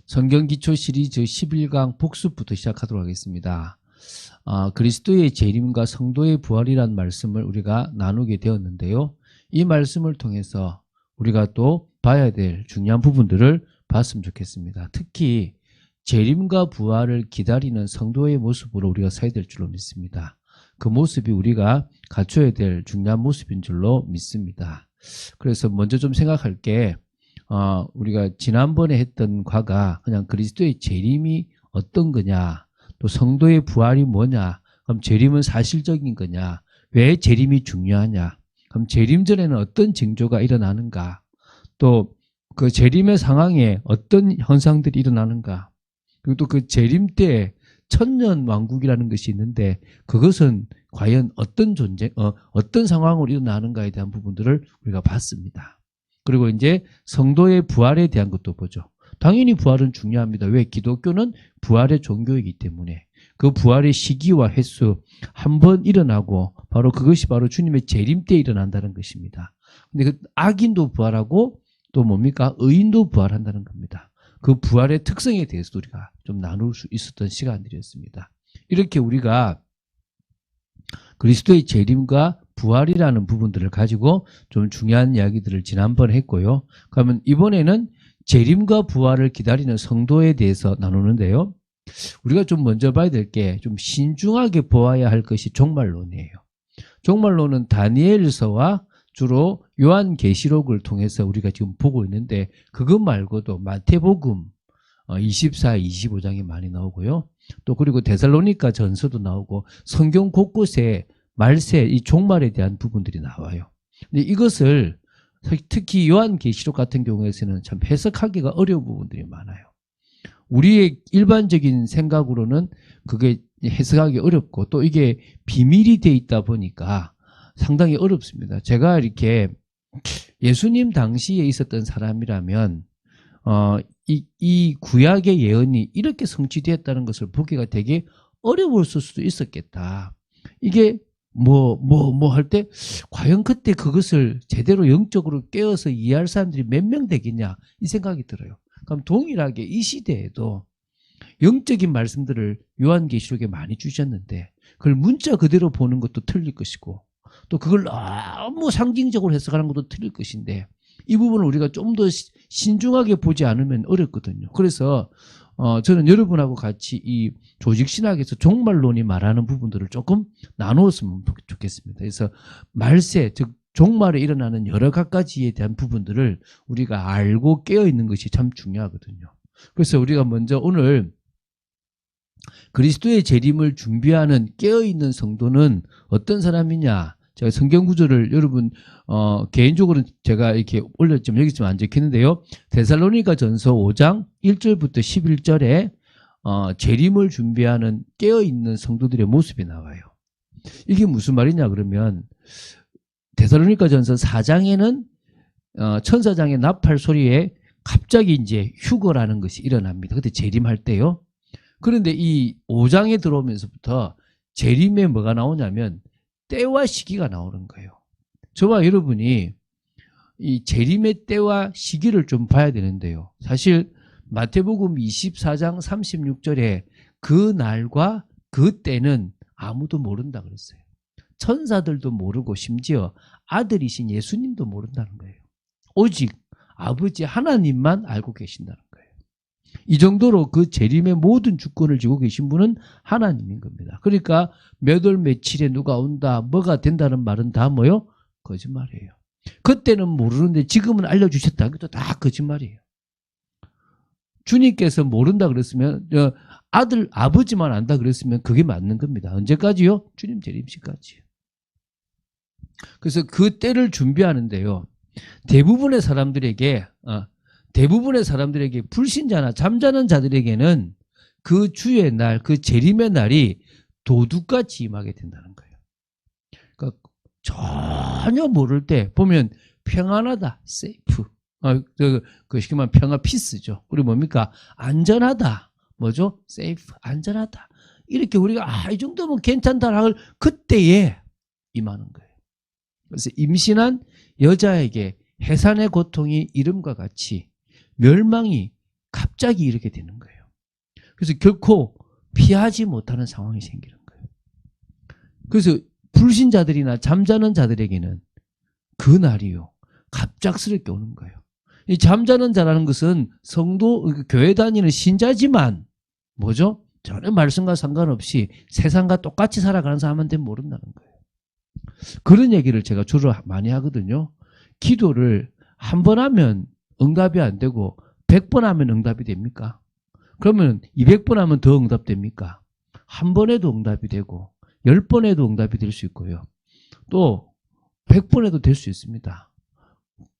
성경 기초 시리즈 11강 복습부터 시작하도록 하겠습니다. 그리스도의 재림과 성도의 부활이라는 말씀을 우리가 나누게 되었는데요. 이 말씀을 통해서 우리가 또 봐야 될 중요한 부분들을 봤으면 좋겠습니다. 특히 재림과 부활을 기다리는 성도의 모습으로 우리가 서야 될 줄로 믿습니다. 그 모습이 우리가 갖춰야 될 중요한 모습인 줄로 믿습니다. 그래서 먼저 좀 생각할 게 우리가 지난번에 했던 과가 그냥 그리스도의 재림이 어떤 거냐, 또 성도의 부활이 뭐냐, 그럼 재림은 사실적인 거냐, 왜 재림이 중요하냐, 그럼 재림 전에는 어떤 징조가 일어나는가, 또 그 재림의 상황에 어떤 현상들이 일어나는가, 그리고 또 그 재림 때 천년 왕국이라는 것이 있는데 그것은 과연 어떤 어떤 상황으로 일어나는가에 대한 부분들을 우리가 봤습니다. 그리고 이제 성도의 부활에 대한 것도 보죠. 당연히 부활은 중요합니다. 왜? 기독교는 부활의 종교이기 때문에 그 부활의 시기와 횟수 한 번 일어나고 그것이 바로 주님의 재림 때 일어난다는 것입니다. 근데 그 악인도 부활하고 또 뭡니까? 의인도 부활한다는 겁니다. 그 부활의 특성에 대해서도 우리가 좀 나눌 수 있었던 시간들이었습니다. 이렇게 우리가 그리스도의 재림과 부활이라는 부분들을 가지고 좀 중요한 이야기들을 지난번에 했고요. 그러면 이번에는 재림과 부활을 기다리는 성도에 대해서 나누는데요. 우리가 좀 먼저 봐야 될 게 좀 신중하게 보아야 할 것이 종말론이에요. 종말론은 다니엘서와 주로 요한계시록을 통해서 우리가 지금 보고 있는데 그것 말고도 마태복음 24, 25장이 많이 나오고요. 또 그리고 데살로니가 전서도 나오고 성경 곳곳에 말세, 이 종말에 대한 부분들이 나와요. 근데 이것을 특히 요한계시록 같은 경우에서는 참 해석하기가 어려운 부분들이 많아요. 우리의 일반적인 생각으로는 그게 해석하기 어렵고 또 이게 비밀이 돼 있다 보니까 상당히 어렵습니다. 제가 이렇게 예수님 당시에 있었던 사람이라면 이 구약의 예언이 이렇게 성취되었다는 것을 보기가 되게 어려웠을 수도 있었겠다. 이게 할 때 과연 그때 그것을 제대로 영적으로 깨어서 이해할 사람들이 몇 명 되겠냐 이 생각이 들어요. 그럼 동일하게 이 시대에도 영적인 말씀들을 요한계시록에 많이 주셨는데 그걸 문자 그대로 보는 것도 틀릴 것이고 또 그걸 너무 상징적으로 해석하는 것도 틀릴 것인데 이 부분을 우리가 좀 더 신중하게 보지 않으면 어렵거든요. 그래서 저는 여러분하고 같이 이 조직신학에서 종말론이 말하는 부분들을 조금 나누었으면 좋겠습니다. 그래서 말세, 즉 종말에 일어나는 여러 가지에 대한 부분들을 우리가 알고 깨어있는 것이 참 중요하거든요. 그래서 우리가 먼저 오늘 그리스도의 재림을 준비하는 깨어있는 성도는 어떤 사람이냐, 제가 성경 구절을 여러분 개인적으로 제가 이렇게 올렸지만 여기 좀 안 적히는데요. 데살로니가 전서 5장 1절부터 11절에 재림을 준비하는 깨어있는 성도들의 모습이 나와요. 이게 무슨 말이냐 그러면 데살로니가 전서 4장에는 천사장의 나팔 소리에 갑자기 이제 휴거라는 것이 일어납니다. 그때 재림할 때요. 그런데 이 5장에 들어오면서부터 재림에 뭐가 나오냐면 때와 시기가 나오는 거예요. 저와 여러분이 이 재림의 때와 시기를 좀 봐야 되는데요. 사실 마태복음 24장 36절에 그 날과 그 때는 아무도 모른다 그랬어요. 천사들도 모르고 심지어 아들이신 예수님도 모른다는 거예요. 오직 아버지 하나님만 알고 계신다는 거예요. 이 정도로 그 재림의 모든 주권을 쥐고 계신 분은 하나님인 겁니다. 그러니까 몇 월 며칠에 누가 온다, 뭐가 된다는 말은 다 뭐요? 거짓말이에요. 그때는 모르는데 지금은 알려주셨다. 그것도 다 거짓말이에요. 주님께서 모른다 그랬으면 아버지만 안다 그랬으면 그게 맞는 겁니다. 언제까지요? 주님 재림시까지요. 그래서 그 때를 준비하는데요. 대부분의 사람들에게 불신자나 잠자는 자들에게는 그 주의 날, 그 재림의 날이 도둑같이 임하게 된다는 거예요. 그러니까 전혀 모를 때 보면 평안하다, 세이프. 쉽게 말하면 평화 피스죠. 그리고 뭡니까? 안전하다. 뭐죠? 세이프, 안전하다. 이렇게 우리가 이 정도면 괜찮다를 할 그때에 임하는 거예요. 그래서 임신한 여자에게 해산의 고통이 이름과 같이 멸망이 갑자기 이렇게 되는 거예요. 그래서 결코 피하지 못하는 상황이 생기는 거예요. 그래서 불신자들이나 잠자는 자들에게는 그 날이요, 갑작스럽게 오는 거예요. 이 잠자는 자라는 것은 성도, 교회 다니는 신자지만 뭐죠? 전혀 말씀과 상관없이 세상과 똑같이 살아가는 사람한테 모른다는 거예요. 그런 얘기를 제가 주로 많이 하거든요. 기도를 한 번 하면 응답이 안 되고 100번 하면 응답이 됩니까? 그러면 200번 하면 더 응답됩니까? 한 번 해도 응답이 되고 10번 해도 응답이 될 수 있고요. 또 100번 해도 될 수 있습니다.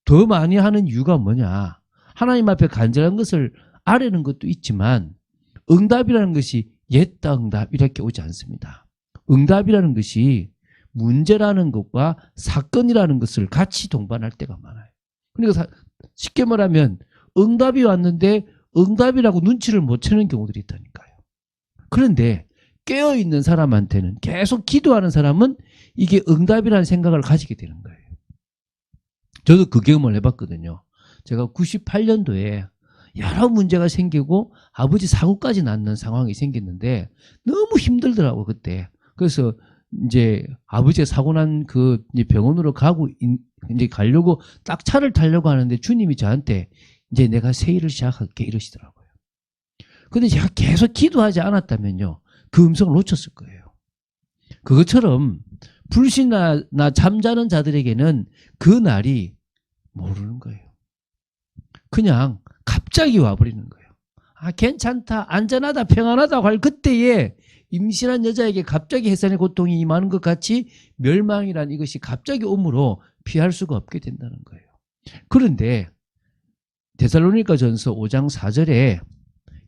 더 많이 하는 이유가 뭐냐? 하나님 앞에 간절한 것을 아뢰는 것도 있지만 응답이라는 것이 옛다 응답 이렇게 오지 않습니다. 응답이라는 것이 문제라는 것과 사건이라는 것을 같이 동반할 때가 많아요. 그러니까 쉽게 말하면 응답이 왔는데 응답이라고 눈치를 못 채는 경우들이 있다니까요. 그런데 깨어있는 사람한테는, 계속 기도하는 사람은 이게 응답이라는 생각을 가지게 되는 거예요. 저도 그 경험을 해봤거든요. 제가 98년도에 여러 문제가 생기고 아버지 사고까지 낳는 상황이 생겼는데 너무 힘들더라고 그때. 그래서 이제 아버지가 사고 난 그 병원으로 가고 이제 가려고 딱 차를 타려고 하는데 주님이 저한테 이제 내가 새 일을 시작할게 이러시더라고요. 근데 제가 계속 기도하지 않았다면요, 그 음성을 놓쳤을 거예요. 그것처럼 불신이나 잠자는 자들에게는 그 날이 모르는 거예요. 그냥 갑자기 와버리는 거예요. 아, 괜찮다, 안전하다, 평안하다고 할 그때에 임신한 여자에게 갑자기 해산의 고통이 임하는 것 같이 멸망이란 이것이 갑자기 오므로 피할 수가 없게 된다는 거예요. 그런데 데살로니가전서 5장 4절에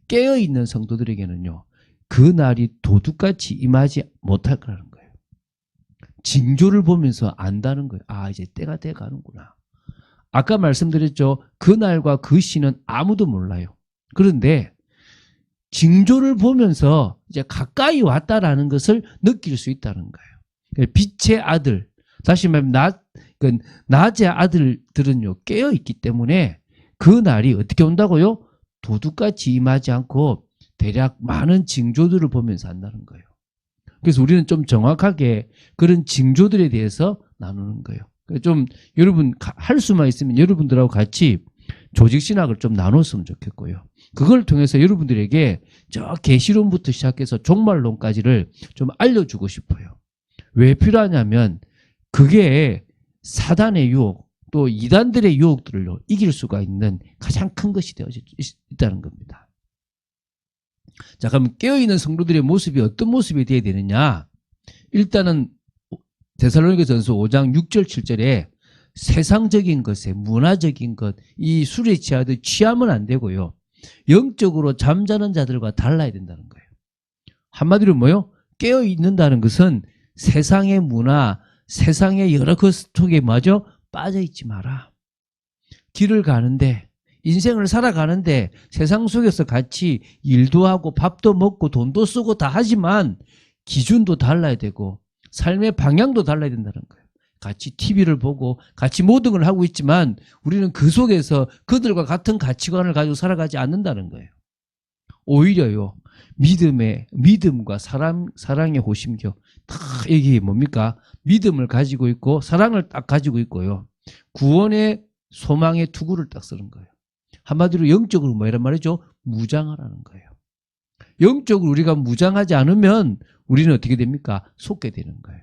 깨어있는 성도들에게는요, 그 날이 도둑같이 임하지 못할 거라는 거예요. 징조를 보면서 안다는 거예요. 아, 이제 때가 돼 가는구나. 아까 말씀드렸죠. 그 날과 그 시는 아무도 몰라요. 그런데 징조를 보면서 이제 가까이 왔다라는 것을 느낄 수 있다는 거예요. 빛의 아들, 다시 말하면 낮의 아들들은요, 깨어있기 때문에 그 날이 어떻게 온다고요? 도둑같이 임하지 않고 대략 많은 징조들을 보면서 한다는 거예요. 그래서 우리는 좀 정확하게 그런 징조들에 대해서 나누는 거예요. 좀 여러분 할 수만 있으면 여러분들하고 같이 조직신학을 좀 나눴으면 좋겠고요. 그걸 통해서 여러분들에게 저 계시론부터 시작해서 종말론까지를 좀 알려주고 싶어요. 왜 필요하냐면 그게 사단의 유혹, 또 이단들의 유혹들을 이길 수가 있는 가장 큰 것이 되어 있다는 겁니다. 자, 그럼 깨어있는 성도들의 모습이 어떤 모습이 되어야 되느냐? 일단은 데살로니가전서 5장 6절 7절에 세상적인 것에, 문화적인 것, 이 술에 취하듯 취하면 안 되고요, 영적으로 잠자는 자들과 달라야 된다는 거예요. 한마디로 뭐요? 깨어있는다는 것은 세상의 문화, 세상의 여러 것 속에 마저 빠져있지 마라. 길을 가는데, 인생을 살아가는데 세상 속에서 같이 일도 하고 밥도 먹고 돈도 쓰고 다 하지만 기준도 달라야 되고 삶의 방향도 달라야 된다는 거예요. 같이 TV를 보고 같이 모든 걸 하고 있지만 우리는 그 속에서 그들과 같은 가치관을 가지고 살아가지 않는다는 거예요. 오히려요, 믿음과 사랑의 호심교, 다 이게 뭡니까? 믿음을 가지고 있고 사랑을 딱 가지고 있고요, 구원의 소망의 투구를 딱 쓰는 거예요. 한마디로 영적으로 뭐란 말이죠? 무장하라는 거예요. 영적으로 우리가 무장하지 않으면 우리는 어떻게 됩니까? 속게 되는 거예요.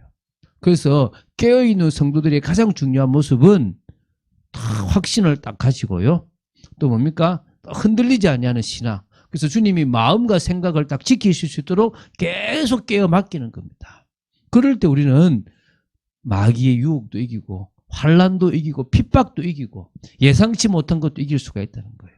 그래서 깨어있는 성도들의 가장 중요한 모습은 다 확신을 딱 가지고요, 또 뭡니까? 흔들리지 아니하는 신앙. 그래서 주님이 마음과 생각을 딱 지키실 수 있도록 계속 깨어 맡기는 겁니다. 그럴 때 우리는 마귀의 유혹도 이기고 환난도 이기고 핍박도 이기고 예상치 못한 것도 이길 수가 있다는 거예요.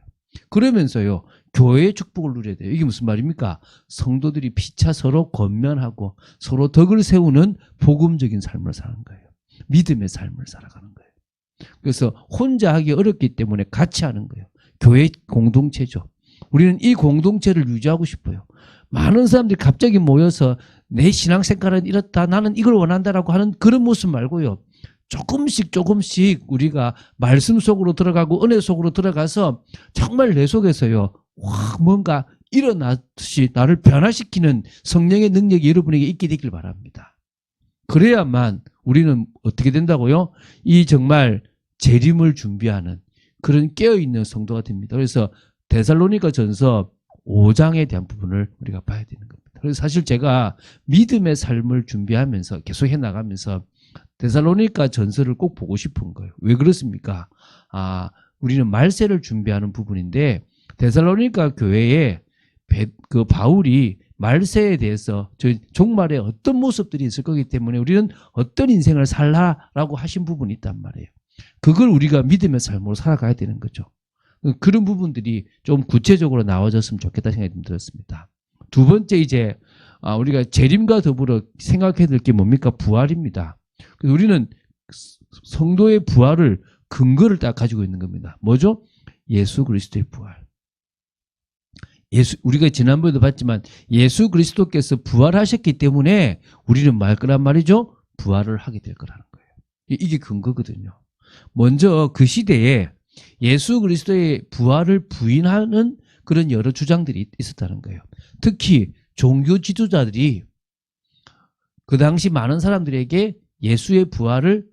그러면서요, 교회의 축복을 누려야 돼요. 이게 무슨 말입니까? 성도들이 피차 서로 권면하고 서로 덕을 세우는 복음적인 삶을 사는 거예요. 믿음의 삶을 살아가는 거예요. 그래서 혼자 하기 어렵기 때문에 같이 하는 거예요. 교회 공동체죠. 우리는 이 공동체를 유지하고 싶어요. 많은 사람들이 갑자기 모여서 내 신앙생활은 이렇다, 나는 이걸 원한다라고 하는 그런 모습 말고요, 조금씩 우리가 말씀 속으로 들어가고 은혜 속으로 들어가서 정말 내 속에서요, 뭔가 일어나듯이 나를 변화시키는 성령의 능력이 여러분에게 있게 되길 바랍니다. 그래야만 우리는 어떻게 된다고요? 이 정말 재림을 준비하는 그런 깨어있는 성도가 됩니다. 그래서 데살로니가 전서 5장에 대한 부분을 우리가 봐야 되는 겁니다. 그래서 사실 제가 믿음의 삶을 준비하면서 계속 해나가면서 데살로니가 전서를 꼭 보고 싶은 거예요. 왜 그렇습니까? 우리는 말세를 준비하는 부분인데 데살로니가 교회에 그 바울이 말세에 대해서 종말에 어떤 모습들이 있을 거기 때문에 우리는 어떤 인생을 살라라고 하신 부분이 있단 말이에요. 그걸 우리가 믿음의 삶으로 살아가야 되는 거죠. 그런 부분들이 좀 구체적으로 나와졌으면 좋겠다 생각이 좀 들었습니다. 두 번째 이제 우리가 재림과 더불어 생각해야 될 게 뭡니까? 부활입니다. 그래서 우리는 성도의 부활을 근거를 딱 가지고 있는 겁니다. 뭐죠? 예수 그리스도의 부활. 우리가 지난번에도 봤지만 예수 그리스도께서 부활하셨기 때문에 우리는 말 거란 말이죠? 부활을 하게 될 거라는 거예요. 이게 근거거든요. 먼저 그 시대에 예수 그리스도의 부활을 부인하는 그런 여러 주장들이 있었다는 거예요. 특히 종교 지도자들이 그 당시 많은 사람들에게 예수의 부활을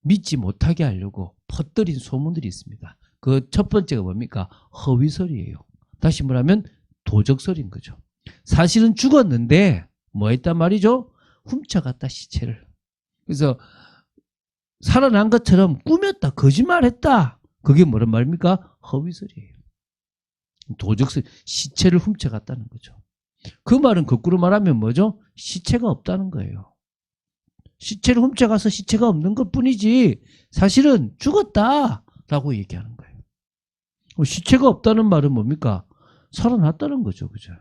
믿지 못하게 하려고 퍼뜨린 소문들이 있습니다. 그 첫 번째가 뭡니까? 허위설이에요. 다시 말하면 도적설인 거죠. 사실은 죽었는데 뭐 했단 말이죠? 훔쳐갔다, 시체를. 그래서 살아난 것처럼 꾸몄다, 거짓말했다. 그게 뭐란 말입니까? 허위설이에요. 도적설, 시체를 훔쳐갔다는 거죠. 그 말은 거꾸로 말하면 뭐죠? 시체가 없다는 거예요. 시체를 훔쳐가서 시체가 없는 것 뿐이지 사실은 죽었다라고 얘기하는 거예요. 시체가 없다는 말은 뭡니까? 살아났다는 거죠. 그죠?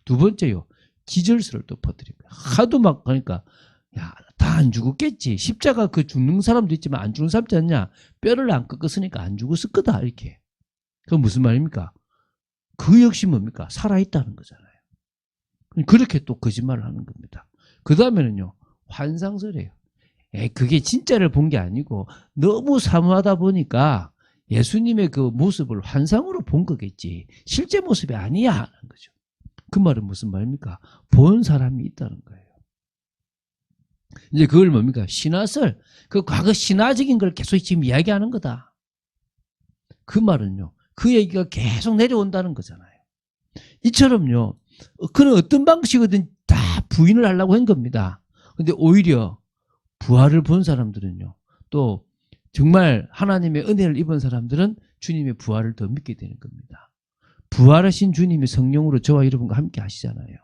두 번째요. 기절설을 또 퍼뜨린 거예요. 하도 막 하니까 야, 다 안 죽었겠지. 십자가 그 죽는 사람도 있지만 안 죽는 사람 있지 않냐? 뼈를 안 꺾었으니까 안 죽었을 거다. 이렇게. 그건 무슨 말입니까? 그 역시 뭡니까? 살아있다는 거잖아요. 그렇게 또 거짓말을 하는 겁니다. 그 다음에는요. 환상설이에요. 그게 진짜를 본 게 아니고 너무 사무하다 보니까 예수님의 그 모습을 환상으로 본 거겠지. 실제 모습이 아니야 하는 거죠. 그 말은 무슨 말입니까? 본 사람이 있다는 거예요. 이제 그걸 뭡니까? 신화설. 그 과거 신화적인 걸 계속 지금 이야기하는 거다. 그 말은요. 그 얘기가 계속 내려온다는 거잖아요. 이처럼요. 그는 어떤 방식이든 다 부인을 하려고 한 겁니다. 근데 오히려 부활을 본 사람들은요. 또 정말 하나님의 은혜를 입은 사람들은 주님의 부활을 더 믿게 되는 겁니다. 부활하신 주님이 성령으로 저와 여러분과 함께 하시잖아요.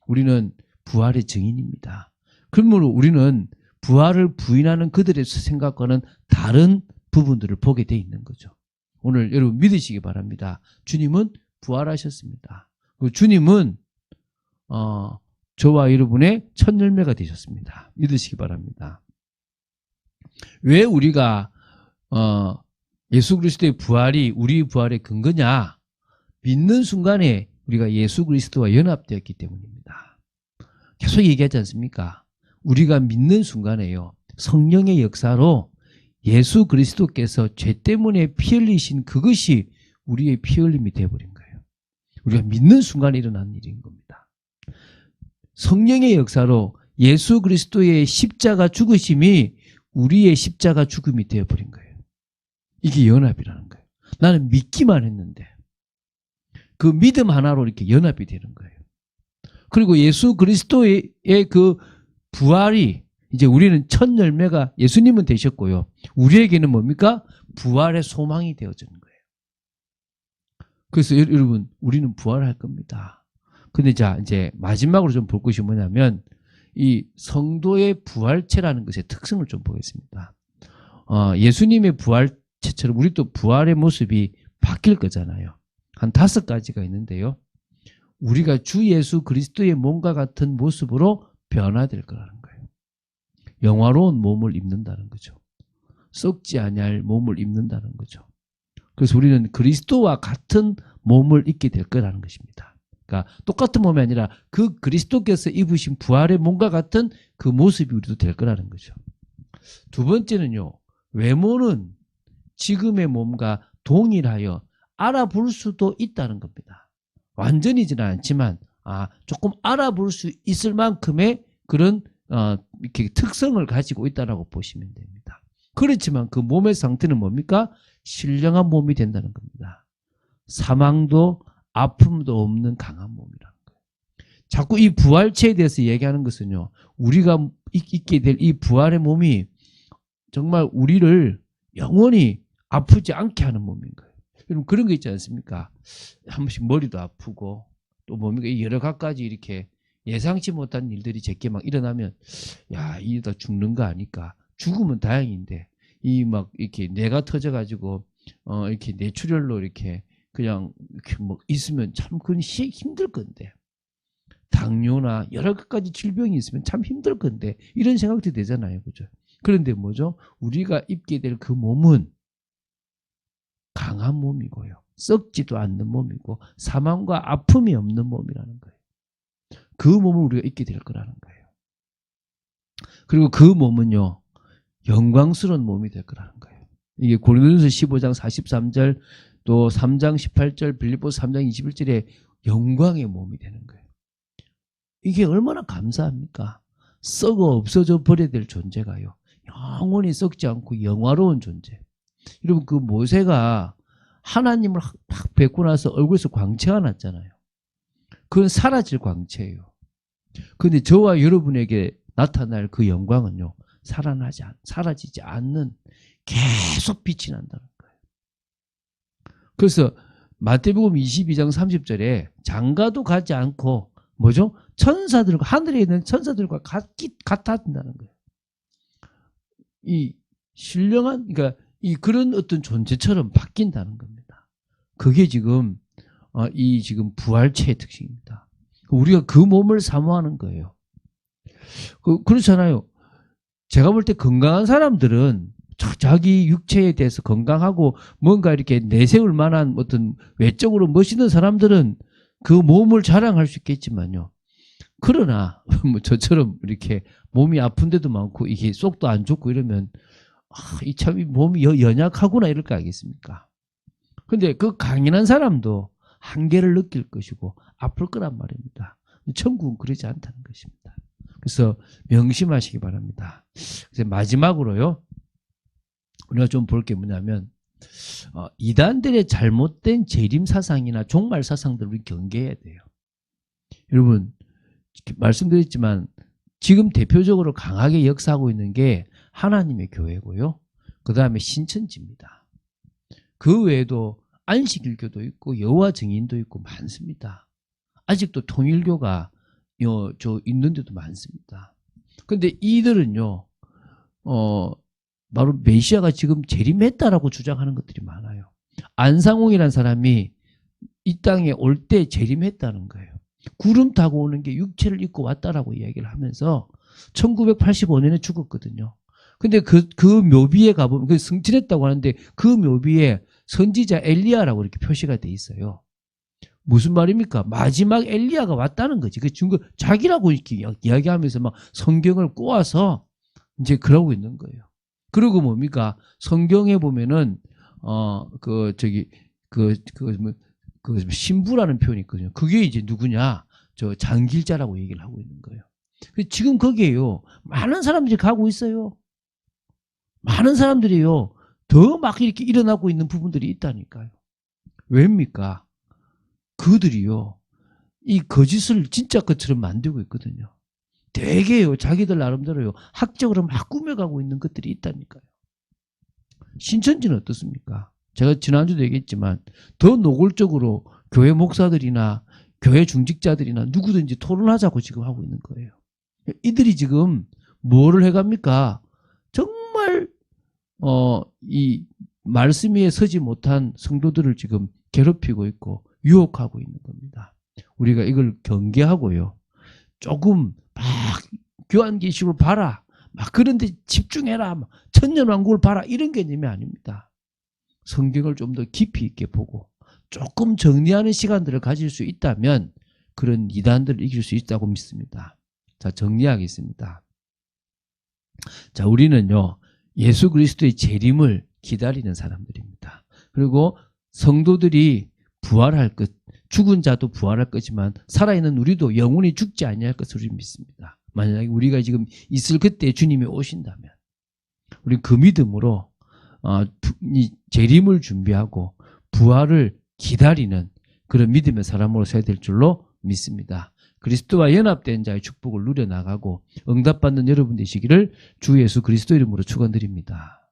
우리는 부활의 증인입니다. 그러므로 우리는 부활을 부인하는 그들의 생각과는 다른 부분들을 보게 돼 있는 거죠. 오늘 여러분 믿으시기 바랍니다. 주님은 부활하셨습니다. 주님은 저와 여러분의 첫 열매가 되셨습니다. 믿으시기 바랍니다. 왜 우리가 예수 그리스도의 부활이 우리 부활의 근거냐? 믿는 순간에 우리가 예수 그리스도와 연합되었기 때문입니다. 계속 얘기하지 않습니까? 우리가 믿는 순간에요. 성령의 역사로 예수 그리스도께서 죄 때문에 피 흘리신 그것이 우리의 피 흘림이 되어버린 거예요. 우리가 믿는 순간에 일어난 일인 겁니다. 성령의 역사로 예수 그리스도의 십자가 죽으심이 우리의 십자가 죽음이 되어버린 거예요. 이게 연합이라는 거예요. 나는 믿기만 했는데 그 믿음 하나로 이렇게 연합이 되는 거예요. 그리고 예수 그리스도의 그 부활이 이제 우리는 첫 열매가 예수님은 되셨고요. 우리에게는 뭡니까? 부활의 소망이 되어지는 거예요. 그래서 여러분 우리는 부활할 겁니다. 근데 자 이제 마지막으로 좀 볼 것이 뭐냐면 이 성도의 부활체라는 것의 특성을 좀 보겠습니다. 예수님의 부활체처럼 우리도 부활의 모습이 바뀔 거잖아요. 한 5가지가 있는데요. 우리가 주 예수 그리스도의 몸과 같은 모습으로 변화될 거라는 거예요. 영화로운 몸을 입는다는 거죠. 썩지 아니할 몸을 입는다는 거죠. 그래서 우리는 그리스도와 같은 몸을 입게 될 거라는 것입니다. 그러니까 똑같은 몸이 아니라 그 그리스도께서 입으신 부활의 몸과 같은 그 모습이 우리도 될 거라는 거죠. 두 번째는요. 외모는 지금의 몸과 동일하여 알아볼 수도 있다는 겁니다. 완전히지는 않지만 조금 알아볼 수 있을 만큼의 그런 이렇게 특성을 가지고 있다라고 보시면 됩니다. 그렇지만 그 몸의 상태는 뭡니까? 신령한 몸이 된다는 겁니다. 사망도 아픔도 없는 강한 몸이라는 거예요. 자꾸 이 부활체에 대해서 얘기하는 것은요. 우리가 있게 될 이 부활의 몸이 정말 우리를 영원히 아프지 않게 하는 몸인 거예요. 여러분 그런 거 있지 않습니까? 한 번씩 머리도 아프고 또 뭡니까? 여러 가지 이렇게 예상치 못한 일들이 제게 막 일어나면 야, 이러다 죽는 거 아닐까? 죽으면 다행인데 이 막 이렇게 뇌가 터져가지고 이렇게 뇌출혈로 이렇게 그냥 이렇게 뭐 있으면 참 그건 힘들 건데 당뇨나 여러 가지 질병이 있으면 참 힘들 건데 이런 생각도 되잖아요, 그죠? 그런데 뭐죠? 우리가 입게 될 그 몸은 강한 몸이고요. 썩지도 않는 몸이고 사망과 아픔이 없는 몸이라는 거예요. 그 몸을 우리가 입게 될 거라는 거예요. 그리고 그 몸은요. 영광스러운 몸이 될 거라는 거예요. 이게 고린도전서 15장 43절 또 3장 18절 빌립보서 3장 21절에 영광의 몸이 되는 거예요. 이게 얼마나 감사합니까? 썩어 없어져 버려야 될 존재가요. 영원히 썩지 않고 영화로운 존재. 여러분 그 모세가 하나님을 확 뵙고 나서 얼굴에서 광채가 났잖아요. 그건 사라질 광채예요. 그런데 저와 여러분에게 나타날 그 영광은요. 사라지지 않는 계속 빛이 난다는 거예요. 그래서 마태복음 22장 30절에 장가도 가지 않고 뭐죠? 천사들과 하늘에 있는 천사들과 같아진다는 거예요. 이 신령한 그러니까 이 그런 어떤 존재처럼 바뀐다는 겁니다. 그게 지금 이 지금 부활체의 특징입니다. 우리가 그 몸을 사모하는 거예요. 그렇잖아요. 제가 볼 때 건강한 사람들은 자기 육체에 대해서 건강하고 뭔가 이렇게 내세울 만한 어떤 외적으로 멋있는 사람들은 그 몸을 자랑할 수 있겠지만요. 그러나 뭐 저처럼 이렇게 몸이 아픈 데도 많고 이게 속도 안 좋고 이러면 이 참 몸이 연약하구나 이럴 거 아니겠습니까? 근데 그 강인한 사람도 한계를 느낄 것이고 아플 거란 말입니다. 천국은 그러지 않다는 것입니다. 그래서 명심하시기 바랍니다. 그래서 마지막으로요. 우리가 좀 볼 게 뭐냐면 이단들의 잘못된 재림 사상이나 종말 사상들을 우리 경계해야 돼요. 여러분 말씀드렸지만 지금 대표적으로 강하게 역사하고 있는 게 하나님의 교회고요. 그 다음에 신천지입니다. 그 외에도 안식일교도 있고 여호와 증인도 있고 많습니다. 아직도 통일교가 있는 데도 많습니다. 근데 이들은요, 바로 메시아가 지금 재림했다라고 주장하는 것들이 많아요. 안상홍이라는 사람이 이 땅에 올 때 재림했다는 거예요. 구름 타고 오는 게 육체를 입고 왔다라고 이야기를 하면서 1985년에 죽었거든요. 근데 그 묘비에 가보면 그 승진했다고 하는데 그 묘비에 선지자 엘리야라고 이렇게 표시가 돼 있어요. 무슨 말입니까? 마지막 엘리야가 왔다는 거지. 그 증거 자기라고 이렇게 이야기하면서 막 성경을 꼬아서 이제 그러고 있는 거예요. 그리고 뭡니까? 성경에 보면은 신부라는 표현이 있거든요. 그게 이제 누구냐? 저 장길자라고 얘기를 하고 있는 거예요. 지금 거기에요. 많은 사람들이 가고 있어요. 많은 사람들이요. 더 막 이렇게 일어나고 있는 부분들이 있다니까요. 왜입니까? 그들이요. 이 거짓을 진짜 것처럼 만들고 있거든요. 되게요. 자기들 나름대로요. 학적으로 막 꾸며가고 있는 것들이 있다니까요. 신천지는 어떻습니까? 제가 지난주도 얘기했지만 더 노골적으로 교회 목사들이나 교회 중직자들이나 누구든지 토론하자고 지금 하고 있는 거예요. 이들이 지금 뭐를 해갑니까? 정말 이 말씀 위에 서지 못한 성도들을 지금 괴롭히고 있고 유혹하고 있는 겁니다. 우리가 이걸 경계하고요. 조금 막 교환계시록을 봐라. 막 그런 데 집중해라. 천년왕국을 봐라. 이런 개념이 아닙니다. 성경을 좀 더 깊이 있게 보고 조금 정리하는 시간들을 가질 수 있다면 그런 이단들을 이길 수 있다고 믿습니다. 자, 정리하겠습니다. 자, 우리는요, 예수 그리스도의 재림을 기다리는 사람들입니다. 그리고 성도들이 부활할 것, 죽은 자도 부활할 거지만 살아있는 우리도 영원히 죽지 아니할 것을 우리 믿습니다. 만약에 우리가 지금 있을 그때 주님이 오신다면 우리 그 믿음으로 이 재림을 준비하고 부활을 기다리는 그런 믿음의 사람으로 서야 될 줄로 믿습니다. 그리스도와 연합된 자의 축복을 누려나가고 응답받는 여러분 되시기를 주 예수 그리스도 이름으로 축원드립니다.